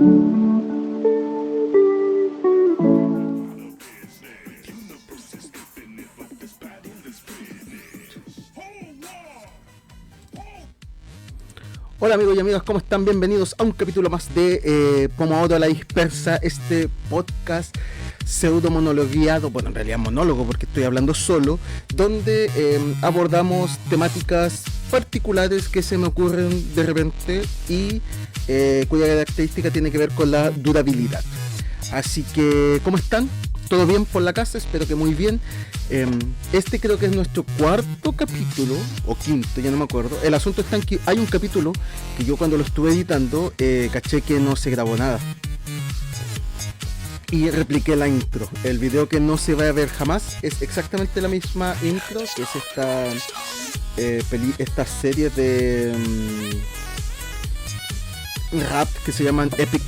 Hola amigos y amigas, ¿cómo están? Bienvenidos a un capítulo más de Pomodoro a la Dispersa, este podcast pseudo monologueado, bueno en realidad monólogo porque estoy hablando solo, donde abordamos temáticas particulares que se me ocurren de repente y cuya característica tiene que ver con la durabilidad. Así que, ¿cómo están? ¿Todo bien por la casa? Espero que muy bien. Este creo que es nuestro cuarto capítulo, o quinto, ya no me acuerdo. El asunto está en que hay un capítulo que yo cuando lo estuve editando caché que no se grabó nada. Y repliqué la intro. El video que no se va a ver jamás es exactamente la misma intro, que es esta serie de rap que se llaman Epic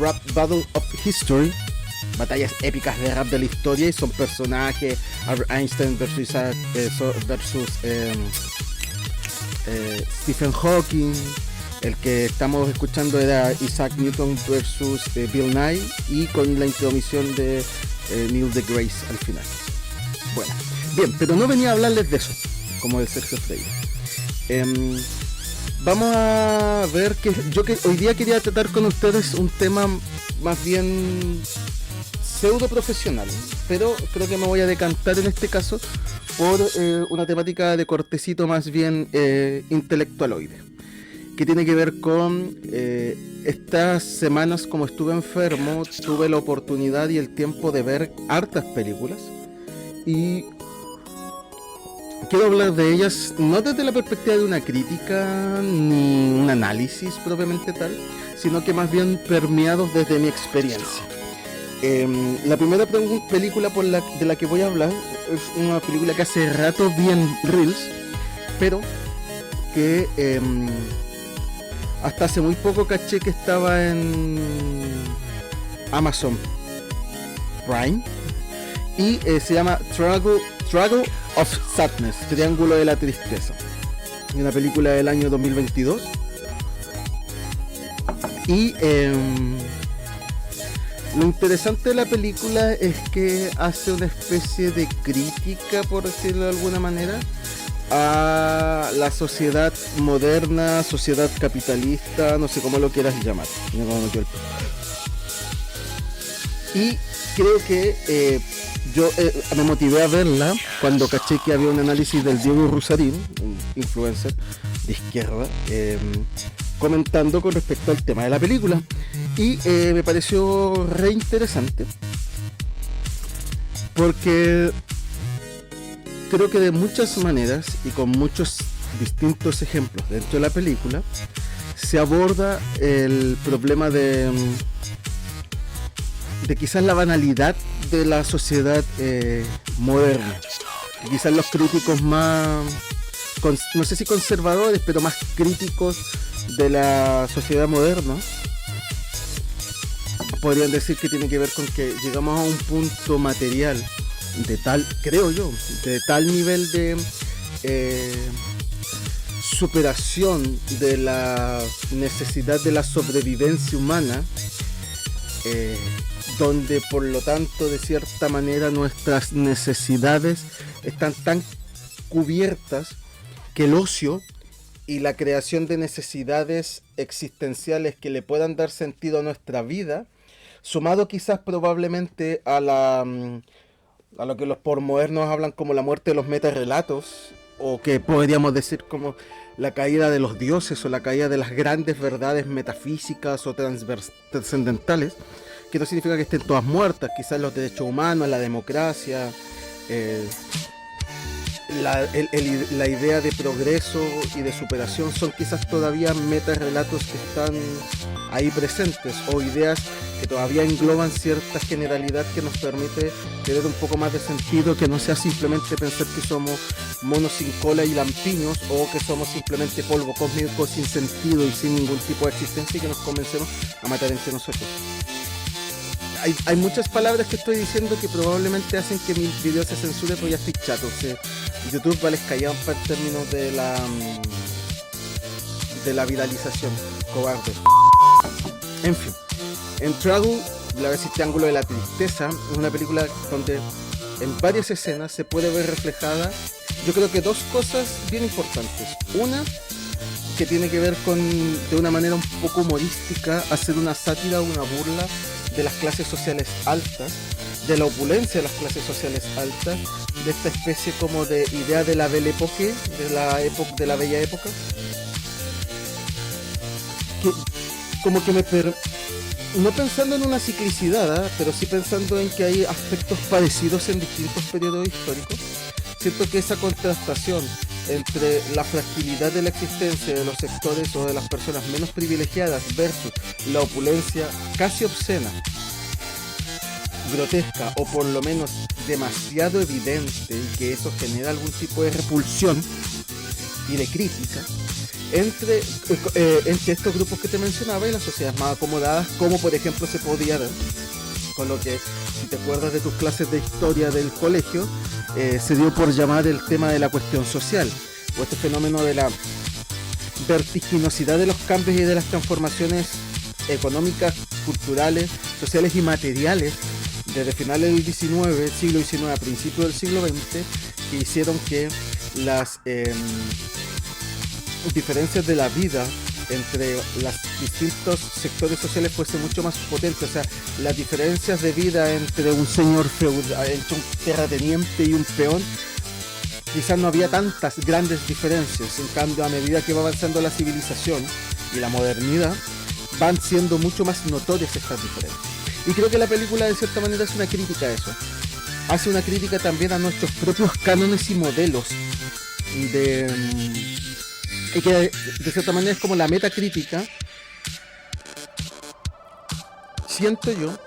Rap Battle of History. Batallas épicas de rap de la historia, y son personajes: Albert Einstein versus Stephen Hawking. El que estamos escuchando era Isaac Newton versus Bill Nye, y con la intromisión de Neil deGrasse al final. Bueno, bien, pero no venía a hablarles de eso, como el Sergio Freire. Vamos a ver que hoy día quería tratar con ustedes un tema más bien pseudo profesional, pero creo que me voy a decantar en este caso por una temática de cortecito más bien intelectualoide, que tiene que ver con estas semanas. Como estuve enfermo, tuve la oportunidad y el tiempo de ver hartas películas, y quiero hablar de ellas no desde la perspectiva de una crítica ni un análisis propiamente tal, sino que más bien permeados desde mi experiencia. La primera película de la que voy a hablar es una película que hace rato vi en Reels, pero que hasta hace muy poco caché que estaba en Amazon Prime, y se llama Triangle of Sadness, Triángulo de la Tristeza, una película del año 2022. Y lo interesante de la película es que hace una especie de crítica, por decirlo de alguna manera, a la sociedad moderna, sociedad capitalista, no sé cómo lo quieras llamar. Y creo que yo me motivé a verla cuando caché que había un análisis del Diego Rusarín, un influencer de izquierda, comentando con respecto al tema de la película, y me pareció re interesante porque creo que de muchas maneras y con muchos distintos ejemplos dentro de la película se aborda el problema de quizás la banalidad de la sociedad moderna, que quizás los críticos más, no sé si conservadores, pero más críticos de la sociedad moderna podrían decir que tiene que ver con que llegamos a un punto material de tal, creo yo, de tal nivel de superación de la necesidad de la sobrevivencia humana, donde por lo tanto de cierta manera nuestras necesidades están tan cubiertas que el ocio y la creación de necesidades existenciales que le puedan dar sentido a nuestra vida, sumado quizás probablemente a lo que los postmodernos hablan como la muerte de los metarrelatos, o que podríamos decir como la caída de los dioses o la caída de las grandes verdades metafísicas o trascendentales, que no significa que estén todas muertas. Quizás los derechos humanos, la democracia, la idea de progreso y de superación son quizás todavía metarrelatos que están ahí presentes, o ideas que todavía engloban cierta generalidad que nos permite tener un poco más de sentido, que no sea simplemente pensar que somos monos sin cola y lampiños, o que somos simplemente polvo cósmico sin sentido y sin ningún tipo de existencia, y que nos comencemos a matar entre nosotros. Hay muchas palabras que estoy diciendo que probablemente hacen que mi video se censure, pero ya estoy chato. O sea, YouTube va les callado en términos de la viralización. Cobarde. En fin, en Trouble, la vez Triángulo de la Tristeza, es una película donde en varias escenas se puede ver reflejada, yo creo que dos cosas bien importantes. Una, que tiene que ver con, de una manera un poco humorística, hacer una sátira o una burla de las clases sociales altas, de la opulencia de las clases sociales altas, de esta especie como de idea de la Belle Époque, de la bella época, que como que no pensando en una ciclicidad, pero sí pensando en que hay aspectos parecidos en distintos periodos históricos. Siento que esa contrastación entre la fragilidad de la existencia de los sectores o de las personas menos privilegiadas versus la opulencia casi obscena, grotesca o por lo menos demasiado evidente, y que eso genera algún tipo de repulsión y de crítica entre estos grupos que te mencionaba y las sociedades más acomodadas, como por ejemplo se podía ver con lo que, si te acuerdas de tus clases de historia del colegio, se dio por llamar el tema de la cuestión social, o este fenómeno de la vertiginosidad de los cambios y de las transformaciones económicas, culturales, sociales y materiales desde finales del siglo XIX a principios del siglo XX, que hicieron que las diferencias de la vida entre los distintos sectores sociales fuese mucho más potente. O sea, las diferencias de vida entre un señor feudal, entre un terrateniente y un peón, quizás no había tantas grandes diferencias. En cambio, a medida que va avanzando la civilización y la modernidad, van siendo mucho más notorias estas diferencias. Y creo que la película de cierta manera es una crítica a eso. Hace una crítica también a nuestros propios cánones y modelos y que de cierta manera es como la metacrítica, siento yo,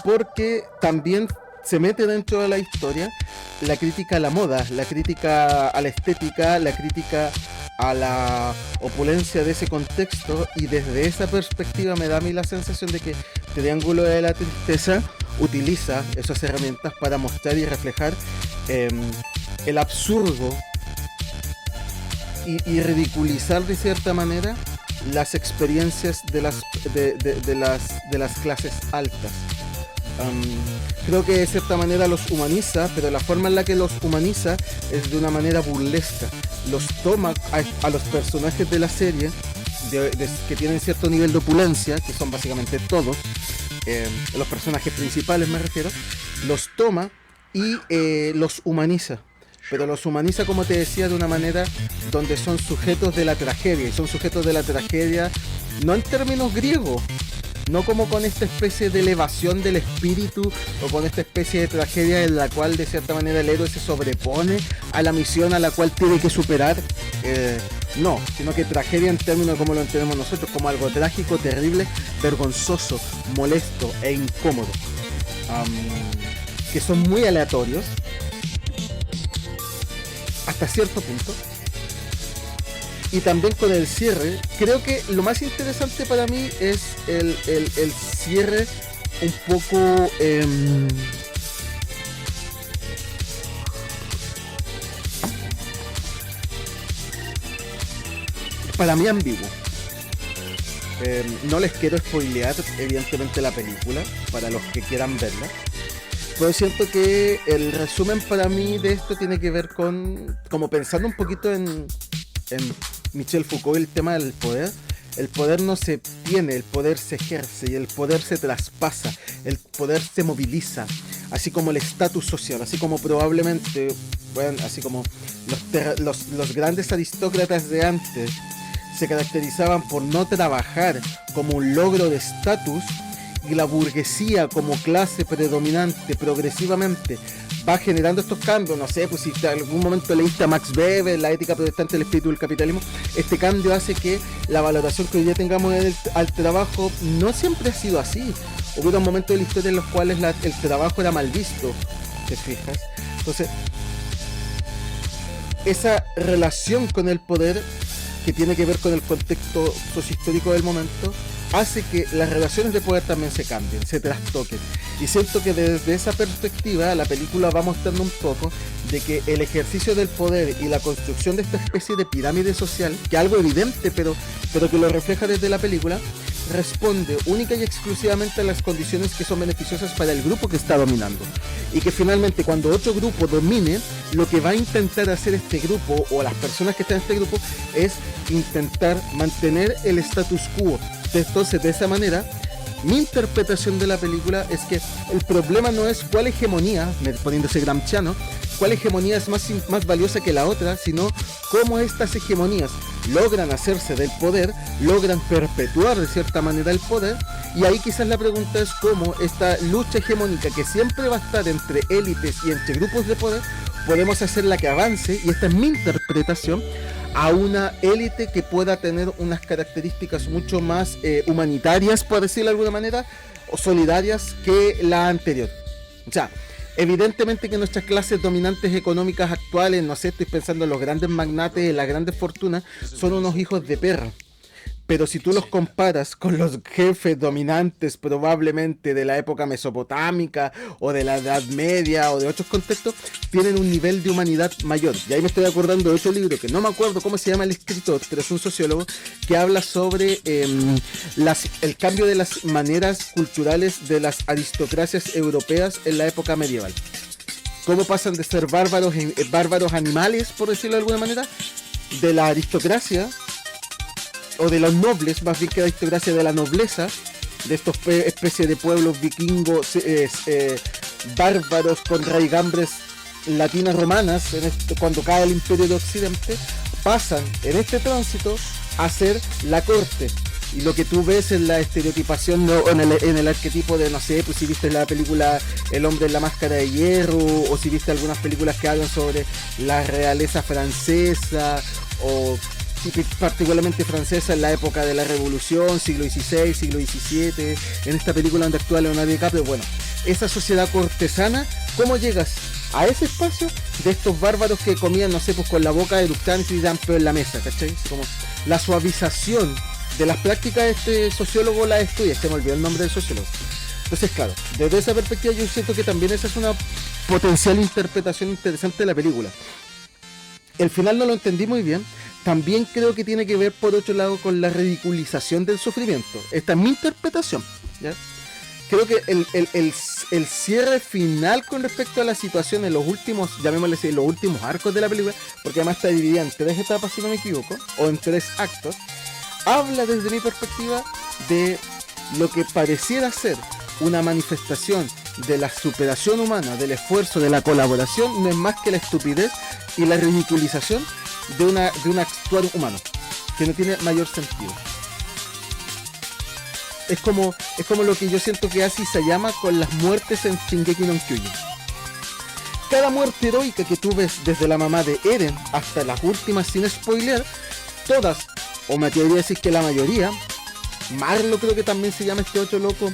porque también se mete dentro de la historia la crítica a la moda, la crítica a la estética, la crítica a la opulencia de ese contexto, y desde esa perspectiva me da a mí la sensación de que Triángulo de la Tristeza utiliza esas herramientas para mostrar y reflejar el absurdo y ridiculizar de cierta manera las experiencias de las clases altas. Creo que de cierta manera los humaniza, pero la forma en la que los humaniza es de una manera burlesca. Los toma a los personajes de la serie que tienen cierto nivel de opulencia, que son básicamente todos, los personajes principales me refiero, los toma y los humaniza. Pero los humaniza, como te decía, de una manera donde son sujetos de la tragedia, y son sujetos de la tragedia no en términos griegos, no como con esta especie de elevación del espíritu o con esta especie de tragedia en la cual de cierta manera el héroe se sobrepone a la misión a la cual tiene que superar, no, sino que tragedia en términos como lo entendemos nosotros, como algo trágico, terrible, vergonzoso, molesto e incómodo, que son muy aleatorios hasta cierto punto. Y también con el cierre, creo que lo más interesante para mí es el cierre un poco para mí ambiguo. No les quiero spoilear evidentemente la película para los que quieran verla, pero siento que el resumen para mí de esto tiene que ver con, como pensando un poquito en Michel Foucault, el tema del poder. El poder no se tiene, el poder se ejerce, y el poder se traspasa, el poder se moviliza, así como el estatus social, así como probablemente, bueno, así como los grandes aristócratas de antes se caracterizaban por no trabajar como un logro de estatus, y la burguesía como clase predominante progresivamente va generando estos cambios. No sé, pues si en algún momento leíste a Max Weber, La ética protestante del espíritu del capitalismo, este cambio hace que la valoración que hoy día tengamos al trabajo no siempre ha sido así. Hubo un momento de la historia en los cuales el trabajo era mal visto, ¿te fijas? Entonces, esa relación con el poder, que tiene que ver con el contexto sociohistórico del momento, hace que las relaciones de poder también se cambien, se trastoquen. Y siento que desde esa perspectiva la película va mostrando un poco de que el ejercicio del poder y la construcción de esta especie de pirámide social, que es algo evidente pero que lo refleja desde la película, responde única y exclusivamente a las condiciones que son beneficiosas para el grupo que está dominando. Y que finalmente cuando otro grupo domine, lo que va a intentar hacer este grupo o las personas que están en este grupo es intentar mantener el status quo. Entonces, de esa manera, mi interpretación de la película es que el problema no es cuál hegemonía, poniéndose gramsciano, cuál hegemonía es más valiosa que la otra, sino cómo estas hegemonías logran hacerse del poder, logran perpetuar de cierta manera el poder, y ahí quizás la pregunta es cómo esta lucha hegemónica que siempre va a estar entre élites y entre grupos de poder, podemos hacerla que avance, y esta es mi interpretación, a una élite que pueda tener unas características mucho más humanitarias, por decirlo de alguna manera, o solidarias que la anterior. O sea, evidentemente que nuestras clases dominantes económicas actuales, no sé, estoy pensando en los grandes magnates, en las grandes fortunas, son unos hijos de perra. Pero si tú los comparas con los jefes dominantes probablemente de la época mesopotámica o de la Edad Media o de otros contextos, tienen un nivel de humanidad mayor. Y ahí me estoy acordando de otro libro que no me acuerdo cómo se llama el escritor, pero es un sociólogo que habla sobre el cambio de las maneras culturales de las aristocracias europeas en la época medieval. Cómo pasan de ser bárbaros animales, por decirlo de alguna manera, de la aristocracia o de los nobles, más bien que la aristocracia, de la nobleza, de estos especies de pueblos vikingos bárbaros con raigambres latinas romanas, cuando cae el imperio de Occidente, pasan en este tránsito a ser la corte. Y lo que tú ves en la estereotipación, ¿no? en el arquetipo de, no sé, pues si viste la película El hombre en la máscara de hierro, o si viste algunas películas que hablan sobre la realeza francesa, o particularmente francesa en la época de la Revolución, siglo XVI, siglo XVII, en esta película donde actúa Leonardo DiCaprio. Bueno, esa sociedad cortesana, ¿cómo llegas a ese espacio de estos bárbaros que comían, no sé, pues con la boca eructante y dan peo en la mesa, ¿cachai? Como la suavización de las prácticas, este sociólogo la estudia, se me olvidó el nombre del sociólogo. Entonces, claro, desde esa perspectiva yo siento que también esa es una potencial interpretación interesante de la película. El final no lo entendí muy bien. También creo que tiene que ver, por otro lado, con la ridiculización del sufrimiento. Esta es mi interpretación, ¿ya? Creo que el cierre final con respecto a la situación en los últimos, llamémosle así, los últimos arcos de la película, porque además está dividida en 3 etapas, si no me equivoco, o en 3 actos, habla desde mi perspectiva de lo que pareciera ser una manifestación de la superación humana, del esfuerzo, de la colaboración, no es más que la estupidez y la ridiculización de un actuar humano, que no tiene mayor sentido. Es como lo que yo siento que hace Isayama con las muertes en Shingeki no Kyojin. Cada muerte heroica que tú ves, desde la mamá de Eren hasta las últimas, sin spoiler, todas, o me atrevería a decir que la mayoría, Marlo creo que también se llama este otro loco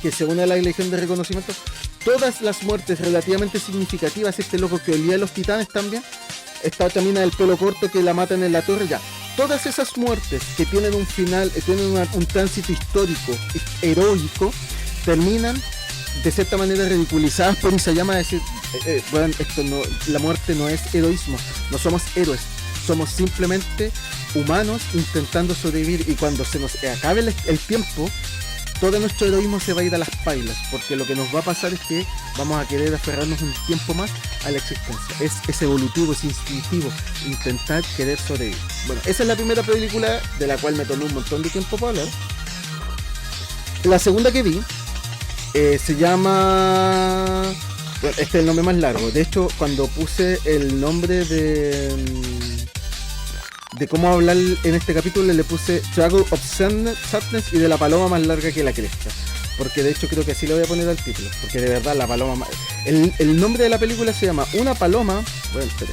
que se une a la Legión de Reconocimiento, todas las muertes relativamente significativas, este loco que olía a los titanes también, esta otra mina del pelo corto que la matan en la torre, ya. Todas esas muertes que tienen un final, tienen un tránsito histórico, heroico, terminan de cierta manera ridiculizadas por Isayama. Decir, bueno, esto no, la muerte no es heroísmo, no somos héroes, somos simplemente humanos intentando sobrevivir, y cuando se nos acabe el tiempo, todo nuestro heroísmo se va a ir a las pailas, porque lo que nos va a pasar es que vamos a querer aferrarnos un tiempo más a la existencia. Es evolutivo, es instintivo intentar querer sobrevivir. Bueno, esa es la primera película de la cual me tomé un montón de tiempo para hablar. La segunda que vi se llama... Bueno, este es el nombre más largo. De hecho, cuando puse el nombre de cómo hablar en este capítulo, le puse Struggle of Sadness y de la paloma más larga que la cresta, porque de hecho creo que así le voy a poner al título, porque de verdad la paloma el nombre de la película se llama Una paloma, bueno, espere,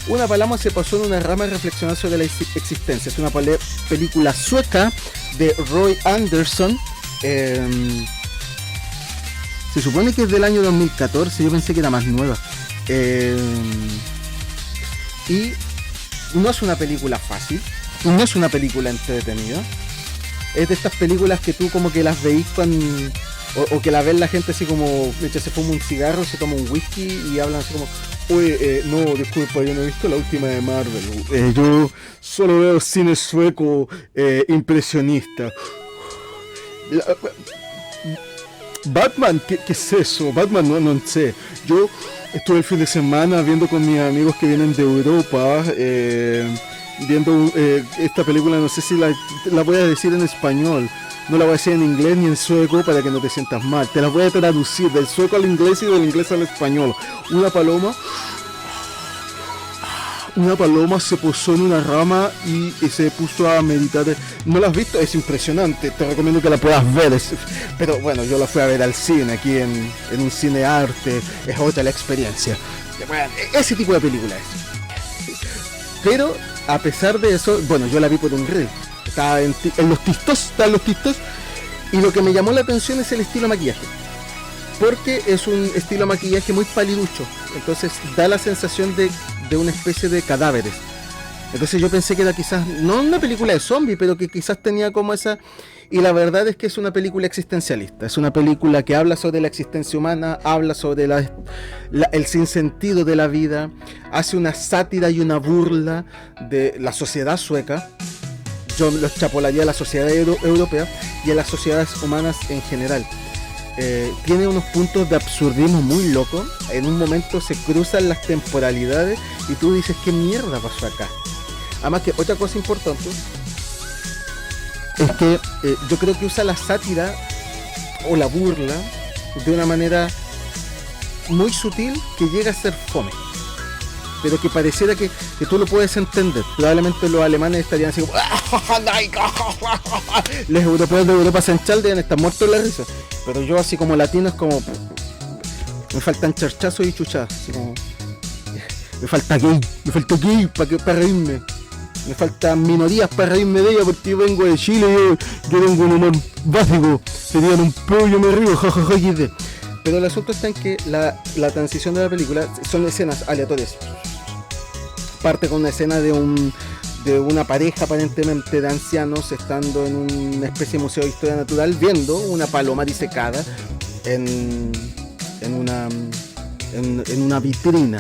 una paloma se pasó en una rama a reflexionar sobre la existencia. Es una película sueca de Roy Andersson, se supone que es del año 2014, yo pensé que era más nueva, y no es una película fácil, no es una película entretenida. Es de estas películas que tú como que las veís o que la ven la gente así como, se fuma un cigarro, se toma un whisky y hablan así como, oye, no, disculpa, yo no he visto la última de Marvel, yo solo veo cine sueco impresionista. Batman, ¿qué es eso? Batman, no sé. Yo estuve el fin de semana viendo con mis amigos que vienen de Europa, viendo esta película, no sé si la voy a decir en español, no la voy a decir en inglés ni en sueco para que no te sientas mal, te la voy a traducir del sueco al inglés y del inglés al español. Una paloma se posó en una rama y se puso a meditar. ¿No la has visto? Es impresionante, te recomiendo que la puedas ver. Pero bueno, yo la fui a ver al cine, aquí en un cine arte, es otra la experiencia. Bueno, ese tipo de película es. Pero a pesar de eso, bueno, yo la vi por un reel. Estaba en los TikToks, y lo que me llamó la atención es el estilo de maquillaje. Porque es un estilo de maquillaje muy paliducho, entonces da la sensación de una especie de cadáveres. Entonces yo pensé que era quizás, no una película de zombies, pero que quizás tenía como esa... Y la verdad es que es una película existencialista, es una película que habla sobre la existencia humana, habla sobre el sinsentido de la vida, hace una sátira y una burla de la sociedad sueca. Yo lo extrapolaría a la sociedad europea y a las sociedades humanas en general. Tiene unos puntos de absurdismo muy locos. En un momento se cruzan las temporalidades y tú dices, ¿qué mierda pasó acá? Además que otra cosa importante es que yo creo que usa la sátira o la burla de una manera muy sutil que llega a ser fome, pero que pareciera que tú lo puedes entender. Probablemente los alemanes estarían así como los europeos de Europa Central deben estar muertos de la risa, pero yo así como latino es como me faltan charchazos y chuchazos, así como me falta gay para reírme, me faltan minorías para reírme de ella, porque yo vengo de Chile, yo tengo un humor básico, serían un pollo, yo me río, jajaja, XD. Pero el asunto está en que la transición de la película son escenas aleatorias. Parte con una escena de una pareja aparentemente de ancianos estando en una especie de museo de historia natural viendo una paloma disecada en una vitrina.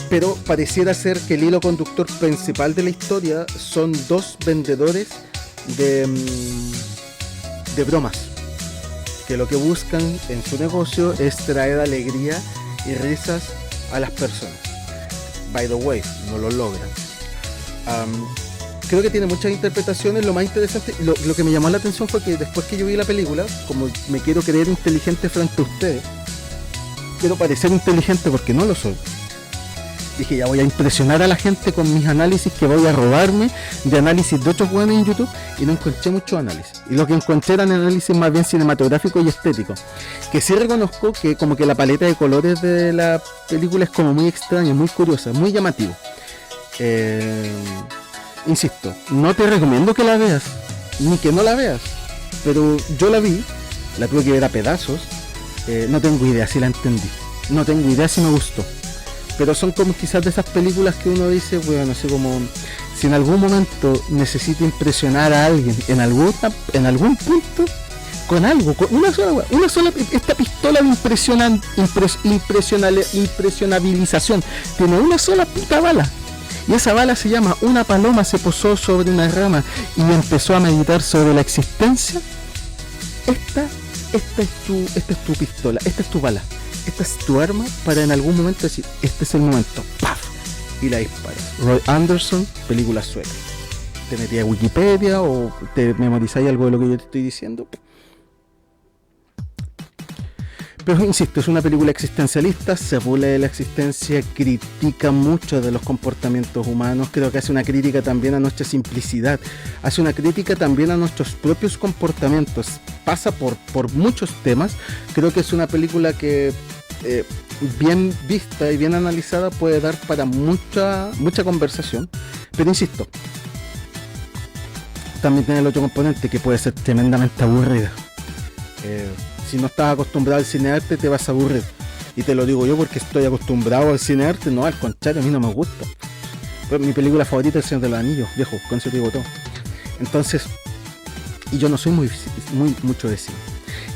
Pero pareciera ser que el hilo conductor principal de la historia son dos vendedores de bromas, que lo que buscan en su negocio es traer alegría y risas a las personas. By the way, no lo logran. Creo que tiene muchas interpretaciones. Lo más interesante, lo que me llamó la atención fue que después que yo vi la película, como me quiero creer inteligente frente a ustedes, quiero parecer inteligente porque no lo soy, dije, ya voy a impresionar a la gente con mis análisis que voy a robarme de análisis de otros juegos en YouTube, y no encontré muchos análisis. Y lo que encontré eran análisis más bien cinematográficos y estéticos. Que sí reconozco que como que la paleta de colores de la película es como muy extraña, muy curiosa, muy llamativo. Insisto, no te recomiendo que la veas, ni que no la veas. Pero yo la vi, la tuve que ver a pedazos. No tengo idea si la entendí, no tengo idea si me gustó. Pero son como quizás de esas películas que uno dice, bueno, así como si en algún momento necesito impresionar a alguien en algún punto con algo, con una sola esta pistola de impresionabilización tiene una sola puta bala, y esa bala se llama: una paloma se posó sobre una rama y empezó a meditar sobre la existencia. Esta es tu pistola, esta es tu bala. Esta es tu arma para en algún momento decir, este es el momento, ¡paf! Y la disparas. Roy Andersson, película sueca. Te metí a Wikipedia o te memorizáis algo de lo que yo te estoy diciendo. Pero insisto, es una película existencialista, se burla de la existencia, critica mucho de los comportamientos humanos, creo que hace una crítica también a nuestra simplicidad, hace una crítica también a nuestros propios comportamientos, pasa por muchos temas. Creo que es una película que bien vista y bien analizada puede dar para mucha conversación, pero insisto, también tiene el otro componente que puede ser tremendamente aburrida. Si no estás acostumbrado al cinearte te vas a aburrir, y te lo digo yo porque estoy acostumbrado al cinearte. No, al contrario, a mí no me gusta. Pero mi película favorita es El Señor de los Anillos, viejo, con eso te digo todo. Entonces, y yo no soy mucho de cine.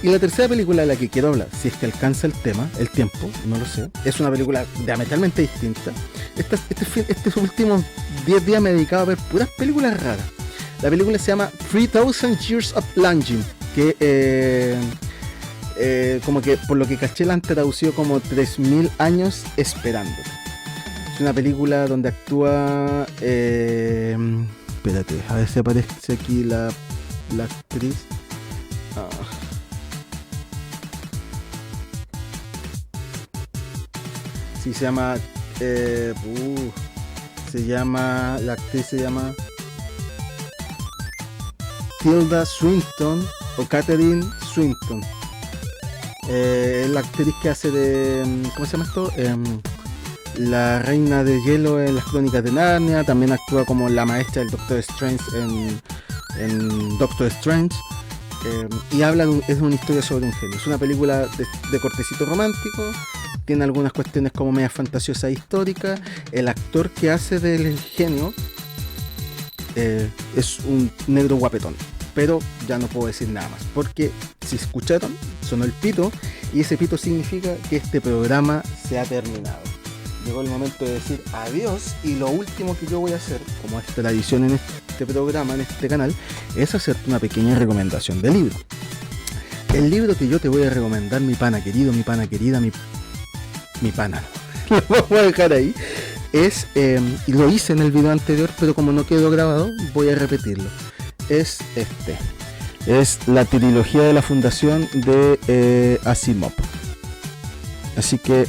Y la tercera película de la que quiero hablar, si es que alcanza el tiempo, no lo sé, es una película diametralmente distinta. Estos últimos 10 días me he dedicado a ver puras películas raras. La película se llama 3000 Years of Longing, que como que por lo que caché la han traducido como 3000 años esperándote. Es una película donde actúa espérate, a ver si aparece aquí la actriz. Sí, se llama la actriz se llama Tilda Swinton o Catherine Swinton. Es la actriz que hace de, ¿cómo se llama esto? La reina de hielo en las crónicas de Narnia. También actúa como la maestra del Doctor Strange en Doctor Strange. Y habla es una historia sobre un genio. Es una película de cortecito romántico. Tiene algunas cuestiones como media fantasiosa e histórica. El actor que hace del genio es un negro guapetón. Pero ya no puedo decir nada más, porque si escucharon, sonó el pito, y ese pito significa que este programa se ha terminado. Llegó el momento de decir adiós, y lo último que yo voy a hacer, como es tradición en este programa, en este canal, es hacerte una pequeña recomendación de libro. El libro que yo te voy a recomendar, mi pana querido, mi pana querida, mi pana, lo vamos a dejar ahí, es, y lo hice en el video anterior, pero como no quedó grabado, voy a repetirlo. Es la trilogía de la fundación de Asimov. Así que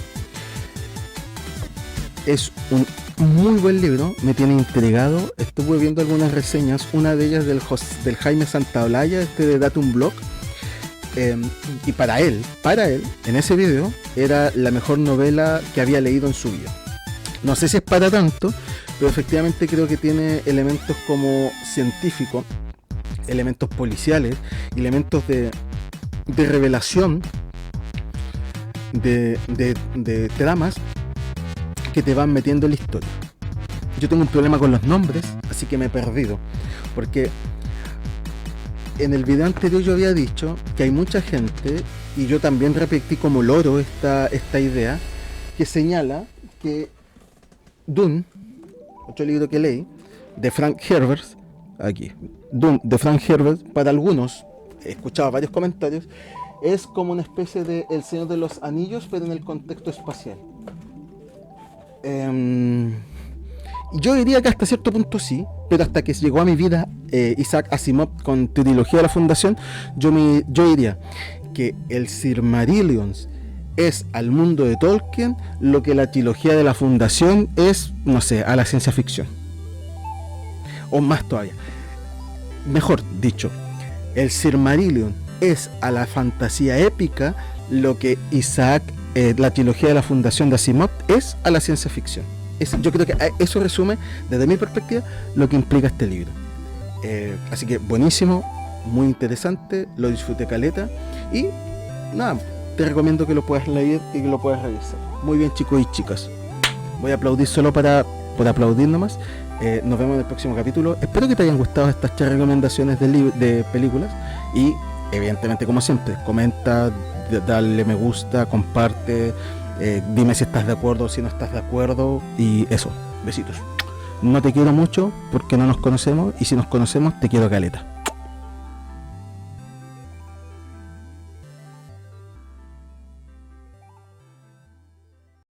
es un muy buen libro, me tiene intrigado. Estuve viendo algunas reseñas, una de ellas del Jaime Santaolalla, de Datum Blog, y para él, en ese video, era la mejor novela que había leído en su vida. No sé si es para tanto, pero efectivamente creo que tiene elementos como científicos, elementos policiales, elementos de revelación, de tramas que te van metiendo en la historia. Yo tengo un problema con los nombres, así que me he perdido, porque en el video anterior yo había dicho que hay mucha gente, y yo también repetí como loro esta idea, que señala que Dune, otro libro que leí, de Frank Herbert, aquí, Dune, de Frank Herbert, para algunos, he escuchado varios comentarios, es como una especie de El Señor de los Anillos, pero en el contexto espacial. Yo diría que hasta cierto punto sí, pero hasta que llegó a mi vida Isaac Asimov con Trilogía de la Fundación, yo diría que el Silmarillion es al mundo de Tolkien lo que la trilogía de la Fundación es, no sé, a la ciencia ficción. O más todavía. Mejor dicho, el Silmarillion es a la fantasía épica lo que la trilogía de la Fundación de Asimov es a la ciencia ficción. Yo creo que eso resume, desde mi perspectiva, lo que implica este libro. Así que buenísimo, muy interesante, lo disfruté caleta y nada, te recomiendo que lo puedas leer y que lo puedas revisar. Muy bien, chicos y chicas. Voy a aplaudir solo por aplaudir nomás. Nos vemos en el próximo capítulo. Espero que te hayan gustado estas 3 recomendaciones de películas. Y evidentemente, como siempre, comenta, dale me gusta, comparte, dime si estás de acuerdo o si no estás de acuerdo. Y eso, besitos. No te quiero mucho porque no nos conocemos, y si nos conocemos te quiero caleta.